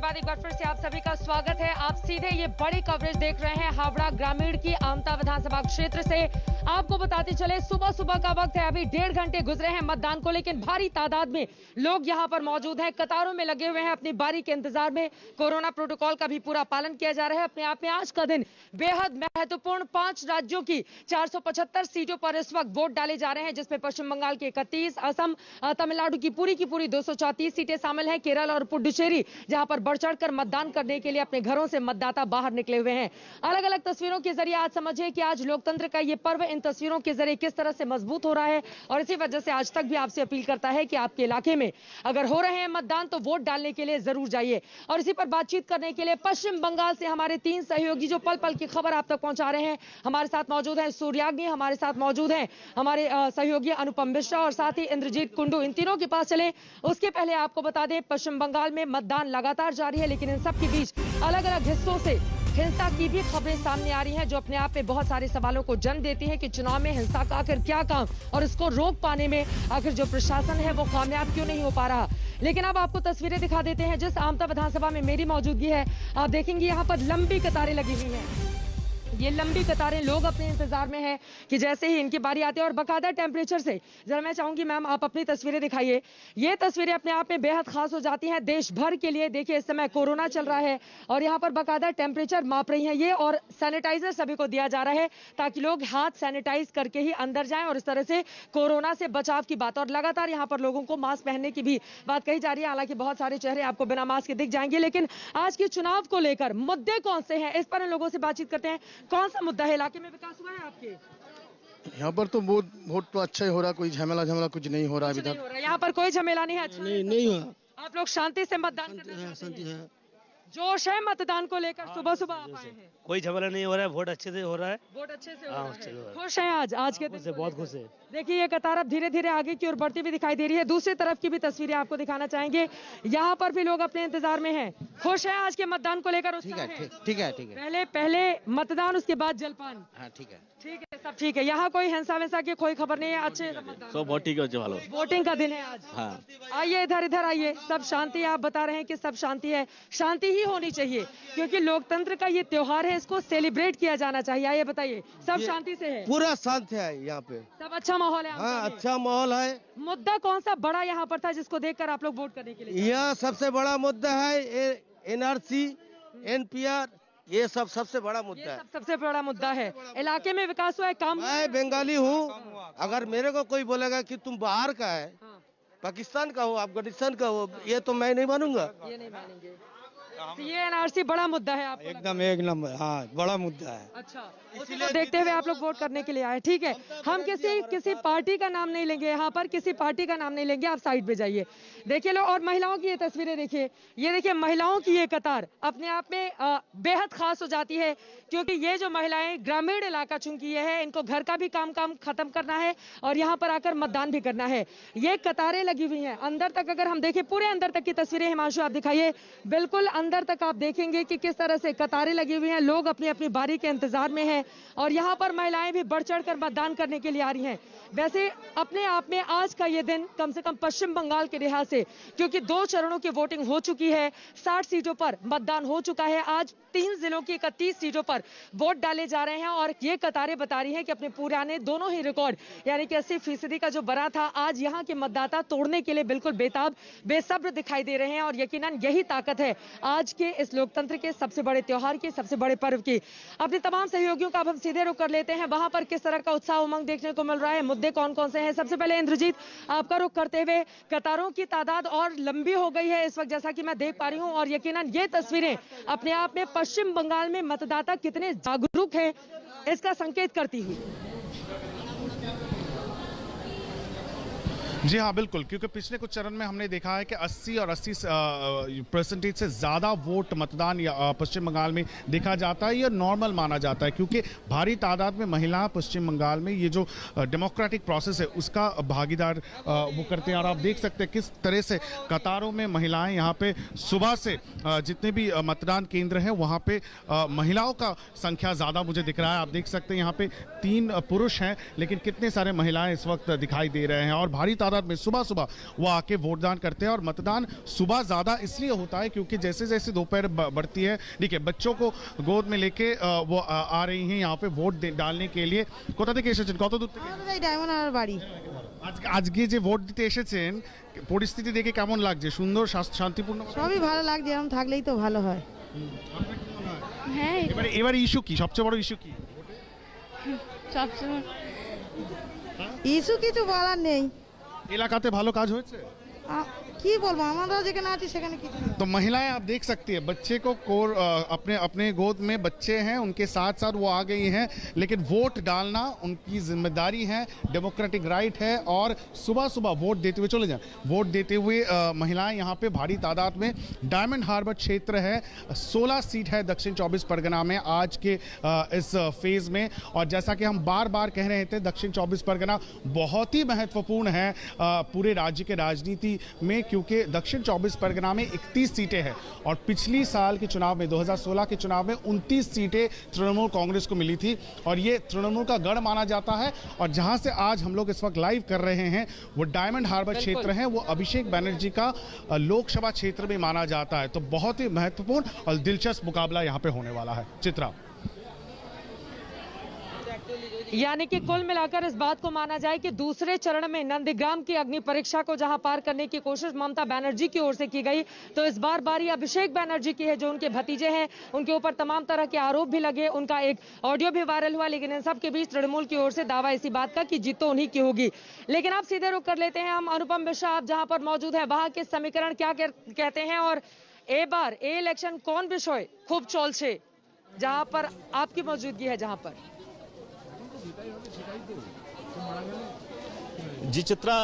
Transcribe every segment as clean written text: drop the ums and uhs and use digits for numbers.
बाद एक बार फिर से आप सभी का स्वागत है। आप सीधे ये बड़ी कवरेज देख रहे हैं हावड़ा ग्रामीण की आमता विधानसभा क्षेत्र से। आपको बताते चले सुबह सुबह का वक्त है, अभी 1.5 घंटे गुजरे हैं मतदान को, लेकिन भारी तादाद में लोग यहां पर मौजूद हैं, कतारों में लगे हुए हैं अपनी बारी के इंतजार में। कोरोना प्रोटोकॉल का भी पूरा पालन किया जा रहा है। अपने आप में आज का दिन बेहद महत्वपूर्ण। 5 राज्यों की 475 सीटों पर इस वक्त वोट डाले जा रहे हैं, जिसमें पश्चिम बंगाल के 31, असम, तमिलनाडु की पूरी 234 सीटें शामिल हैं, केरल और पुडुचेरी जहां पर बढ़ चढ़कर मतदान करने के लिए अपने घरों से मतदाता बाहर निकले हुए हैं। अलग अलग तस्वीरों के जरिए आज समझिए कि आज लोकतंत्र का ये पर्व इन तस्वीरों के जरिए किस तरह से मजबूत हो रहा है। और इसी वजह से आज तक भी आपसे अपील करता है कि आपके इलाके में अगर हो रहे हैं मतदान तो वोट डालने के लिए जरूर जाइए। और इसी पर बातचीत करने के लिए पश्चिम बंगाल से हमारे 3 सहयोगी जो पल पल की खबर आप तक पहुंचा रहे हैं, हमारे साथ मौजूद है सूर्याग्नि, हमारे साथ मौजूद है हमारे सहयोगी अनुपम मिश्रा और साथ ही इंद्रजीत कुंडू। इन तीनों के पास चले उसके पहले आपको बता दें पश्चिम बंगाल में मतदान लगातार जारी है, लेकिन इन सब के बीच अलग अलग हिस्सों से हिंसा की भी खबरें सामने आ रही हैं, जो अपने आप में बहुत सारे सवालों को जन्म देती हैं कि चुनाव में हिंसा का आखिर क्या काम और इसको रोक पाने में आखिर जो प्रशासन है वो कामयाब क्यों नहीं हो पा रहा। लेकिन अब आपको तस्वीरें दिखा देते हैं जिस आमता विधानसभा में मेरी मौजूदगी है। आप देखेंगे यहाँ पर लंबी कतारें लगी हुई हैं। ये लंबी कतारें, लोग अपने इंतजार में हैं कि जैसे ही इनकी बारी आती है। और बकायदा टेम्परेचर से जरा मैं चाहूंगी मैम आप अपनी तस्वीरें दिखाइए। ये तस्वीरें अपने आप में बेहद खास हो जाती हैं देश भर के लिए। देखिए इस समय कोरोना चल रहा है और यहाँ पर बकायदा टेम्परेचर माप रही है ये, और सैनिटाइजर सभी को दिया जा रहा है ताकि लोग हाथ सैनिटाइज करके ही अंदर जाएं और इस तरह से कोरोना से बचाव की बात। और लगातार यहाँ पर लोगों को मास्क पहनने की भी बात कही जा रही है। हालांकि बहुत सारे चेहरे आपको बिना मास्क के दिख जाएंगे, लेकिन आज के चुनाव को लेकर मुद्दे कौन से हैं इस पर लोगों से बातचीत करते हैं। कौन सा मुद्दा है? इलाके में विकास हुआ है आपके? यहाँ पर तो वोट तो अच्छा ही हो रहा, कोई झमेला कुछ नहीं हो रहा अभी तक। यहाँ पर कोई झमेला नहीं है? अच्छा नहीं हुआ। आप लोग शांति से मतदान करते हैं? जोश है मतदान को लेकर? सुबह सुबह आप आए हैं? कोई झमेला नहीं हो रहा है, वोट अच्छे से हो रहा है। वोट अच्छे से हो रहा है। खुश हैं आज के दिन से? बहुत खुश है। देखिए ये कतार अब धीरे धीरे आगे की ओर बढ़ती हुई दिखाई दे रही है। दूसरी तरफ की भी तस्वीरें आपको दिखाना चाहेंगे। यहाँ पर भी लोग अपने इंतजार में हैं। खुश हैं आज के मतदान को लेकर? ठीक है। पहले मतदान, उसके बाद जलपान। हाँ ठीक है, सब ठीक है। यहाँ कोई हिंसा विंसा की कोई खबर नहीं है? अच्छे सब बहुत ठीक है। वोटिंग का दिन है आज। हाँ। आइए इधर आइए। सब शांति, आप बता रहे हैं कि सब शांति है। शांति ही होनी चाहिए क्योंकि लोकतंत्र का ये त्योहार है, इसको सेलिब्रेट किया जाना चाहिए। आइए बताइए, सब शांति से है? पूरा शांत है यहाँ पे, सब अच्छा माहौल है? हाँ अच्छा माहौल है। मुद्दा कौन सा बड़ा यहाँ पर था जिसको देखकर आप लोग वोट करने के लिए? यह सबसे बड़ा मुद्दा है NRC, NPR, ये सब सबसे बड़ा मुद्दा है। सबसे बड़ा मुद्दा है। इलाके में विकास हुआ है? काम? मैं बंगाली हूँ, अगर मेरे को कोई बोलेगा कि तुम बाहर का है, पाकिस्तान का हो, अफगानिस्तान का हो, ये तो मैं नहीं मानूंगा। ये नहीं मानेंगे। ये NRC बड़ा मुद्दा है आपको? एकदम एक नंबर, हाँ बड़ा मुद्दा है। अच्छा, इसलिए देखते हुए आप लोग वोट करने के लिए आए। ठीक है, हम किसी पार्टी का नाम नहीं लेंगे यहाँ पर, किसी पार्टी का नाम नहीं लेंगे। आप साइड पे जाइए। देखिए लो, और महिलाओं की ये तस्वीरें देखिए। ये देखिए महिलाओं की ये कतार अपने आप में बेहद खास हो जाती है क्योंकि ये जो महिलाएं, ग्रामीण इलाका चूंकि ये है, इनको घर का भी काम खत्म करना है और यहाँ पर आकर मतदान भी करना है। ये कतारें लगी हुई हैं अंदर तक। अगर हम देखें पूरे अंदर तक की तस्वीरें, हिमांशु आप दिखाइए। बिल्कुल अंदर तक आप देखेंगे कि किस तरह से कतारें लगी हुई हैं। लोग अपनी अपनी बारी के इंतजार में हैं और यहाँ पर महिलाएं भी बढ़ चढ़ कर मतदान करने के लिए आ रही हैं। वैसे अपने आप में आज का ये दिन कम से कम पश्चिम बंगाल के लिहाज से, क्योंकि 2 चरणों की वोटिंग हो चुकी है, 60 सीटों पर मतदान हो चुका है। आज 3 जिलों की 31 सीटों पर वोट डाले जा रहे हैं और ये कतारें बता रही हैं कि अपने पुराने दोनों ही रिकॉर्ड यानी कि 80% का जो बना था, आज यहाँ के मतदाता तोड़ने के लिए बिल्कुल बेताब बेसब्र दिखाई दे रहे हैं। और यकीनन यही ताकत है आज के इस लोकतंत्र के सबसे बड़े त्योहार की, सबसे बड़े पर्व की। अपने तमाम सहयोगियों का अब हम सीधे रुख कर लेते हैं वहां पर किस तरह का उत्साह उमंग देखने को मिल रहा है, मुद्दे कौन कौन से हैं। सबसे पहले इंद्रजीत, आपका रुख करते हुए, कतारों की तादाद और लंबी हो गई है इस वक्त जैसा कि मैं देख पा रही हूं, और यकीनन ये तस्वीरें अपने आप में पश्चिम बंगाल में मतदाता कितने जागरूक हैं इसका संकेत करती हुई। जी हाँ बिल्कुल, क्योंकि पिछले कुछ चरण में हमने देखा है कि 80 और 80% से ज़्यादा वोट मतदान या पश्चिम बंगाल में देखा जाता है। यह नॉर्मल माना जाता है क्योंकि भारी तादाद में महिला पश्चिम बंगाल में ये जो डेमोक्रेटिक प्रोसेस है उसका भागीदार वो करते हैं। और आप देख सकते हैं किस तरह से कतारों में महिलाएं यहाँ पे सुबह से जितने भी मतदान केंद्र हैं वहाँ पे महिलाओं का संख्या ज़्यादा मुझे दिख रहा है। आप देख सकते हैं यहाँ पे 3 पुरुष हैं लेकिन कितने सारे महिलाएं इस वक्त दिखाई दे रहे हैं और भारी तादाद में सुबह सुबह वो आके वोटदान करते हैं। और मतदान सुबह ज़्यादा इसलिए होता है क्योंकि जैसे जैसे दोपहर बढ़ती है, देखिए बच्चों को गोद में लेके वो आ रही हैं यहाँ पे वोट डालने के लिए। कोथा থেকে এসেছেন? কত দূর থেকে? আমাদের এই ডায়মন্ড হারবার বাড়ি। আজকে যে ভোট দিতে এসেছেন পরিস্থিতি দেখে কেমন লাগছে? সুন্দর শান্তিপূর্ণ? সবই ভালো লাগছে, এরকম থাকলেই তো ভালো হয়। হ্যাঁ, এবারে ইস্যু কি, সবচেয়ে বড় ইস্যু কি? সবসময় ইস্যু কিছু বলার নেই। এলাকাতে ভালো কাজ হয়েছে? কি বলবো, আমরা যেখানে আছি সেখানে কিছু নেই। तो महिलाएं आप देख सकती है, बच्चे को अपने अपने गोद में बच्चे हैं, उनके साथ साथ वो आ गई हैं, लेकिन वोट डालना उनकी जिम्मेदारी है, डेमोक्रेटिक राइट है। और सुबह सुबह वोट देते हुए चले जाएं, वोट देते हुए महिलाएं यहाँ पे भारी तादाद में। डायमंड हार्बर क्षेत्र है, 16 सीट है दक्षिण 24 परगना में आज के इस फेज में। और जैसा कि हम बार बार कह रहे थे, दक्षिण 24 परगना बहुत ही महत्वपूर्ण है पूरे राज्य के राजनीति में, क्योंकि दक्षिण 24 परगना में 31 सीटें हैं और पिछली साल के चुनाव में 2016 के चुनाव में 29 सीटें तृणमूल कांग्रेस को मिली थी और ये तृणमूल का गढ़ माना जाता है। और जहां से आज हम लोग इस वक्त लाइव कर रहे हैं वो डायमंड हार्बर क्षेत्र है, वो अभिषेक बनर्जी का लोकसभा क्षेत्र में माना जाता है। तो बहुत ही महत्वपूर्ण और दिलचस्प मुकाबला यहाँ पे होने वाला है। चित्रा, यानी कि कुल मिलाकर इस बात को माना जाए कि दूसरे चरण में नंदीग्राम की अग्नि परीक्षा को जहां पार करने की कोशिश ममता बनर्जी की ओर से की गई, तो इस बार बारी अभिषेक बनर्जी की है, जो उनके भतीजे हैं। उनके ऊपर तमाम तरह के आरोप भी लगे, उनका एक ऑडियो भी वायरल हुआ, लेकिन इन सब के बीच तृणमूल की ओर से दावा इसी बात का कि जीत तो उन्हीं की होगी। लेकिन आप सीधे रुख कर लेते हैं हम अनुपम मिश्रा, आप जहां पर मौजूद है वहां के समीकरण क्या कहते हैं और ए बार ए इलेक्शन कौन विषय खूब चलছে जहां पर आपकी मौजूदगी है? जहां पर जी चित्रा,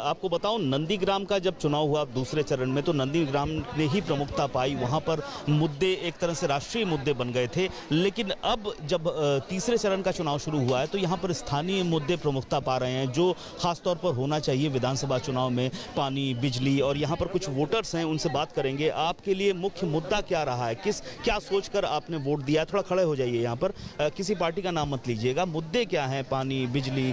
आपको बताऊं, नंदीग्राम का जब चुनाव हुआ दूसरे चरण में तो नंदीग्राम ने ही प्रमुखता पाई। वहां पर मुद्दे एक तरह से राष्ट्रीय मुद्दे बन गए थे, लेकिन अब जब तीसरे चरण का चुनाव शुरू हुआ है तो यहां पर स्थानीय मुद्दे प्रमुखता पा रहे हैं, जो खासतौर पर होना चाहिए विधानसभा चुनाव में, पानी, बिजली। और यहां पर कुछ वोटर्स हैं, उनसे बात करेंगे। आपके लिए मुख्य मुद्दा क्या रहा है, क्या सोचकर आपने वोट दिया? थोड़ा खड़े हो जाइए यहाँ पर, किसी पार्टी का नाम मत लीजिएगा। मुद्दे क्या हैं? पानी, बिजली,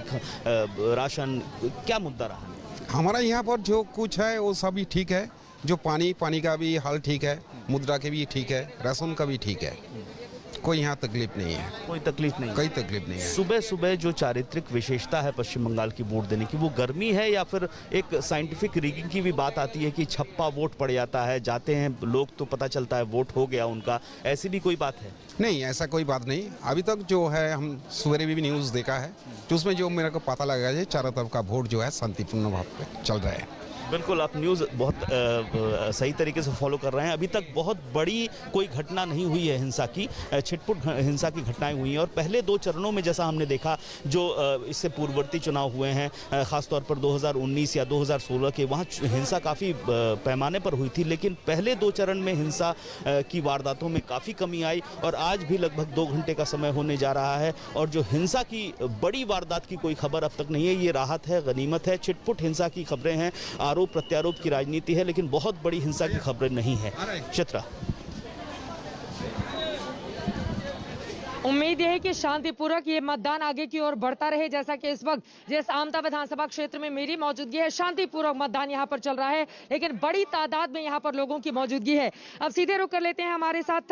राशन, क्या मुद्दा रहा? हमारा यहाँ पर जो कुछ है वो सभी ठीक है। जो पानी का भी हाल ठीक है, मुद्रा के भी ठीक है, राशन का भी ठीक है, कोई यहाँ तकलीफ नहीं है। कोई तकलीफ नहीं, कोई तकलीफ नहीं है। सुबह सुबह जो चारित्रिक विशेषता है पश्चिम बंगाल की वोट देने की, वो गर्मी है या फिर एक साइंटिफिक रीडिंग की भी बात आती है कि छप्पा वोट पड़ जाता है, जाते हैं लोग तो पता चलता है वोट हो गया उनका, ऐसी भी कोई बात है? नहीं, ऐसा कोई बात नहीं। अभी तक जो है, हम सवेरे भी न्यूज़ देखा है, तो उसमें जो मेरे को पता लगा है चारों तरफ का वोट जो है शांतिपूर्ण भाव पे चल रहा है। बिल्कुल, आप न्यूज़ बहुत सही तरीके से फॉलो कर रहे हैं। अभी तक बहुत बड़ी कोई घटना नहीं हुई है हिंसा की, छिटपुट हिंसा की घटनाएं हुई हैं। और पहले दो चरणों में जैसा हमने देखा, जो इससे पूर्ववर्ती चुनाव हुए हैं, ख़ासतौर पर 2019 या 2016 के, वहाँ हिंसा काफ़ी पैमाने पर हुई थी, लेकिन पहले दो चरण में हिंसा की वारदातों में काफ़ी कमी आई। और आज भी लगभग 2 घंटे का समय होने जा रहा है और जो हिंसा की बड़ी वारदात की कोई खबर अब तक नहीं है। ये राहत है, गनीमत है। छिटपुट हिंसा की खबरें हैं, आरोप प्रत्यारोप की राजनीति है, लेकिन बहुत बड़ी हिंसा की खबरें नहीं है। चित्रा, उम्मीद यह है कि शांतिपूर्वक ये मतदान आगे की ओर बढ़ता रहे, जैसा कि इस वक्त जिस आमता विधानसभा क्षेत्र में मेरी मौजूदगी है, शांतिपूर्वक मतदान यहां पर चल रहा है, लेकिन बड़ी तादाद में यहां पर लोगों की मौजूदगी है। अब सीधे रुक कर लेते हैं, हमारे साथ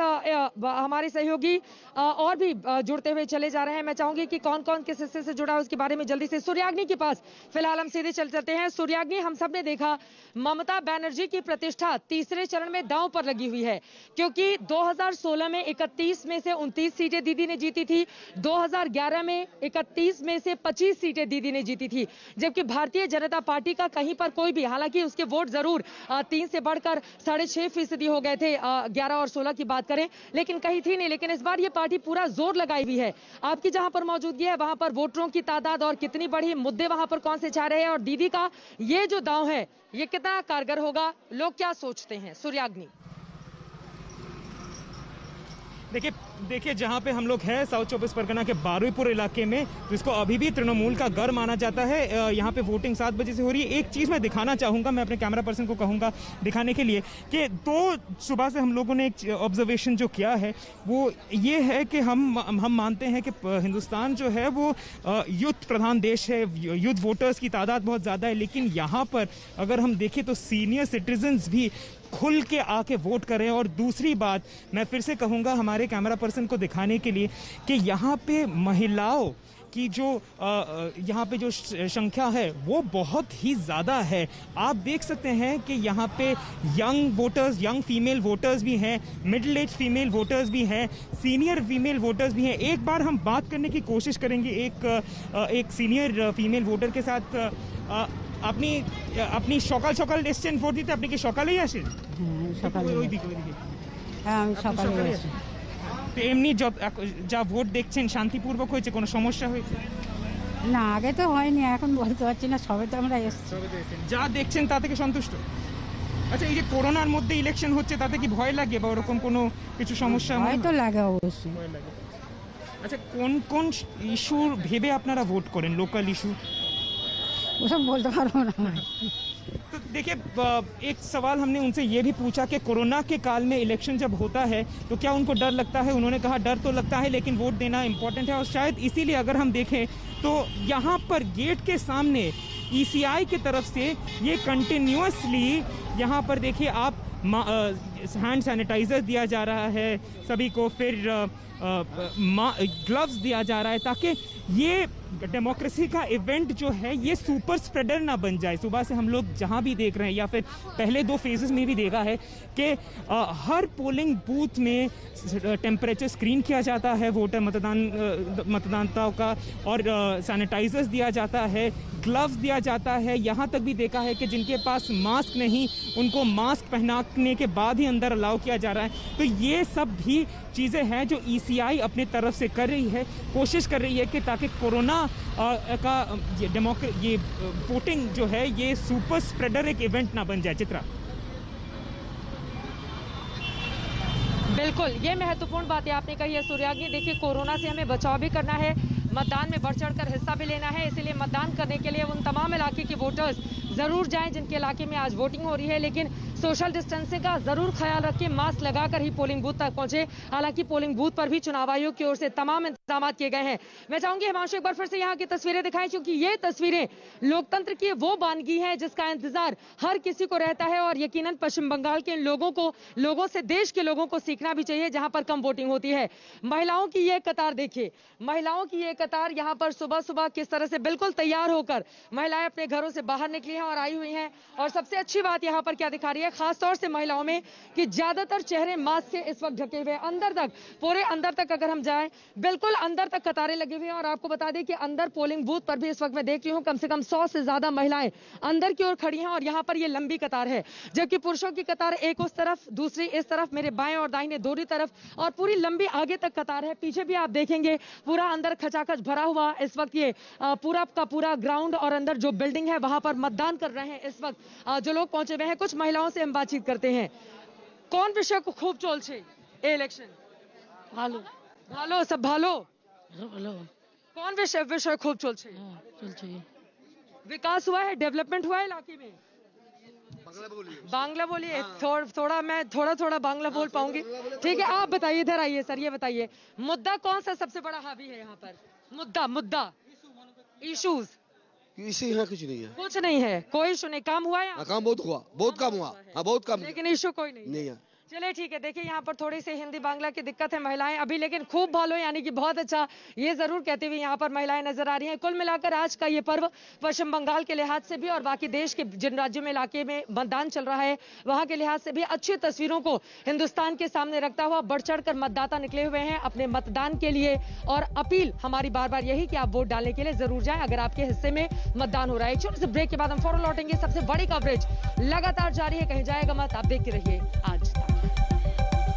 हमारे सहयोगी और भी जुड़ते हुए चले जा रहे हैं। मैं चाहूंगी कि कौन कौन किस हिस्से से जुड़ा है उसके बारे में जल्दी से सूर्याग्नि के पास फिलहाल हम सीधे चलते हैं। सूर्याग्नि, हम सब ने देखा ममता बनर्जी की प्रतिष्ठा तीसरे चरण में दांव पर लगी हुई है, क्योंकि 2016 में 31 में से 29 सीटें दीदी ने जीती थी, 2011 में 31 में से 25 सीटें दीदी ने जीती थी, जबकि भारतीय जनता पार्टी का कहीं पर कोई भी, हालांकि उसके वोट जरूर 3 से बढ़कर 6.5% हो गए थे 11 और 16 की बात करें, लेकिन कहीं थी नहीं। लेकिन इस बार ये पार्टी पूरा जोर लगाई हुई है। आपकी जहां पर मौजूदगी है वहां पर वोटरों की तादाद और कितनी बढ़ी, मुद्दे वहां पर कौन से छा रहे हैं, और दीदी का ये जो दांव है ये कितना कारगर होगा, लोग क्या सोचते हैं? सूर्याग्नि। देखिए जहाँ पे हम लोग हैं साउथ चौबीस परगना के बारुईपुर इलाके में, जिसको अभी भी तृणमूल का गढ़ माना जाता है। यहाँ पे वोटिंग 7 बजे से हो रही है। एक चीज़ मैं दिखाना चाहूँगा, मैं अपने कैमरा पर्सन को कहूँगा दिखाने के लिए कि सुबह से हम लोगों ने एक ऑब्जर्वेशन जो किया है वो ये है कि हम मानते हैं कि हिंदुस्तान जो है वो यूथ प्रधान देश है, यूथ वोटर्स की तादाद बहुत ज़्यादा है, लेकिन यहाँ पर अगर हम देखें तो सीनियर सिटीजन्स भी खुल के आके वोट करें। और दूसरी बात मैं फिर से कहूँगा हमारे कैमरा पर्सन को दिखाने के लिए कि यहाँ पे महिलाओं की जो यहाँ पे जो संख्या है वो बहुत ही ज़्यादा है। आप देख सकते हैं कि यहाँ पे young voters, young female voters भी हैं, मिडिल एज फीमेल वोटर्स भी हैं, सीनियर फीमेल वोटर्स भी हैं। एक बार हम बात करने की कोशिश करेंगे एक सीनियर फीमेल वोटर के साथ। আপনি সকাল এসেছেন ভোট দিতে, আপনি কি সকালেই আসেন? হ্যাঁ, আমি সকালে আসি। তো এমনি যা ভোট দেখছেন শান্তিপূর্বক হয়েছে, কোনো সমস্যা হয়েছে? না, আগে তো হয়নি, এখন বলতে পারছি না, সবে তো আমরা এসেছি। যা দেখছেন তা থেকে সন্তুষ্ট? আচ্ছা, এই যে করোনার মধ্যে ইলেকশন হচ্ছে তাতে কি ভয় লাগে বা ওরকম কোনো কিছু সমস্যা? ভয় তো লাগে অবশ্যই। আচ্ছা, কোন ইস্যু ভেবে আপনারা ভোট করেন? লোকাল ইস্যু वो सब बोलते पारो ना मैं। तो देखिए, एक सवाल हमने उनसे ये भी पूछा कि कोरोना के काल में इलेक्शन जब होता है तो क्या उनको डर लगता है? उन्होंने कहा डर तो लगता है लेकिन वोट देना इम्पोर्टेंट है। और शायद इसीलिए अगर हम देखें तो यहाँ पर गेट के सामने ECI की तरफ से ये कंटिन्यूअसली यहाँ पर देखिए आप हैंड सैनिटाइजर दिया जा रहा है सभी को, फिर ग्लव्स दिया जा रहा है ताकि ये डेमोक्रेसी का इवेंट जो है ये सुपर स्प्रेडर ना बन जाए। सुबह से हम लोग जहाँ भी देख रहे हैं या फिर पहले 2 फेजेस में भी देखा है कि हर पोलिंग बूथ में टेम्परेचर स्क्रीन किया जाता है वोटर मतदाताओं का, और सैनिटाइजर्स दिया जाता है, ग्लव्स दिया जाता है। यहाँ तक भी देखा है कि जिनके पास मास्क नहीं उनको मास्क पहनाने के बाद ही अंदर अलाउ किया जा रहा है। तो ये सब भी चीज़ें हैं जो ECI अपने तरफ से कर रही है, कोशिश कर रही है कि ताकि कोरोना का ये वोटिंग जो है ये सुपर स्प्रेडर एक इवेंट ना बन जाए। चित्रा, बिल्कुल, ये महत्वपूर्ण बातें आपने कही है सूर्याग्नि। देखिए, कोरोना से हमें बचाव भी करना है, मतदान में बढ़ चढ़कर हिस्सा भी लेना है, इसीलिए मतदान करने के लिए उन तमाम इलाके के वोटर्स जरूर जाएं जिनके इलाके में आज वोटिंग हो रही है, लेकिन सोशल डिस्टेंसिंग का जरूर ख्याल रखें, मास्क लगाकर ही पोलिंग बूथ तक पहुंचे। हालांकि पोलिंग बूथ पर भी चुनाव आयोग की ओर से तमाम इंतजाम किए गए हैं। मैं चाहूंगी हिमांशु एक बार फिर से यहाँ की तस्वीरें दिखाएं, क्योंकि ये तस्वीरें लोकतंत्र की वो वानगी है जिसका इंतजार हर किसी को रहता है, और यकीनन पश्चिम बंगाल के लोगों से देश के लोगों को सीखना भी चाहिए जहां पर कम वोटिंग होती है। महिलाओं की ये कतार देखिए, महिलाओं की ये कतार यहाँ पर सुबह सुबह किस तरह से बिल्कुल तैयार होकर महिलाएं अपने घरों से बाहर निकली हैं और आई हुई हैं। और सबसे अच्छी बात यहाँ पर क्या दिखा रही है खासतौर से महिलाओं में, कि ज्यादातर चेहरे मास्क से इस वक्त ढके हुए, अंदर तक, पूरे अंदर तक अगर हम जाएं, बिल्कुल अंदर तक कतारें लगी हुई हैं। और आपको बता दें कि अंदर पोलिंग बूथ पर भी इस वक्त मैं देख रही हूँ कम से कम 100 से ज्यादा महिलाएं अंदर की ओर खड़ी हैं, और यहाँ पर ये लंबी कतार है, जबकि पुरुषों की कतार एक उस तरफ, दूसरी इस तरफ, मेरे बाएं और दाहिने दोनों तरफ, और पूरी लंबी आगे तक कतार है। पीछे भी आप देखेंगे पूरा अंदर खचाखच भरा हुआ इस वक्त ये पूरा का पूरा ग्राउंड, और अंदर जो बिल्डिंग है वहां पर मतदान कर रहे हैं इस वक्त जो लोग पहुंचे हुए हैं। कुछ महिलाओं से हम बातचीत करते हैं। कौन विषय को खूब चलছে इलेक्शन? ভালো ভালো, सब ভালো। ভালো कौन विषय खूब चलছে? চলছে। विकास हुआ है, डेवलपमेंट हुआ है इलाके में? बांग्ला बोलिए। थोड़ा बांग्ला बोल पाऊंगी, ठीक है। आप बताइए, इधर आइए सर, ये बताइए मुद्दा कौन सा सबसे बड़ा हावी है यहाँ पर? मुद्दा इश्यूज इसी है, कुछ नहीं है, कुछ नहीं है, कोई इशू नहीं। काम हुआ है? काम बहुत हुआ, बहुत काम हुआ, बहुत काम, लेकिन इशू कोई नहीं है। चलिए ठीक है। देखिए यहाँ पर थोड़ी सी हिंदी बांग्ला की दिक्कत है महिलाएं अभी, लेकिन खूब भालो यानी कि बहुत अच्छा, ये जरूर कहते हुए यहाँ पर महिलाएं नजर आ रही हैं। कुल मिलाकर आज का ये पर्व पश्चिम बंगाल के लिहाज से भी और बाकी देश के जिन राज्यों में इलाके में मतदान चल रहा है वहां के लिहाज से भी अच्छी तस्वीरों को हिंदुस्तान के सामने रखता हुआ बढ़ चढ़ कर मतदाता निकले हुए हैं अपने मतदान के लिए। और अपील हमारी बार बार यही कि आप वोट डालने के लिए जरूर जाएं अगर आपके हिस्से में मतदान हो रहा है। छोटे से ब्रेक के बाद हम फौरन लौटेंगे। सबसे बड़ी कवरेज लगातार जारी है, कहीं जाएगा मत, आप देखते रहिए आज।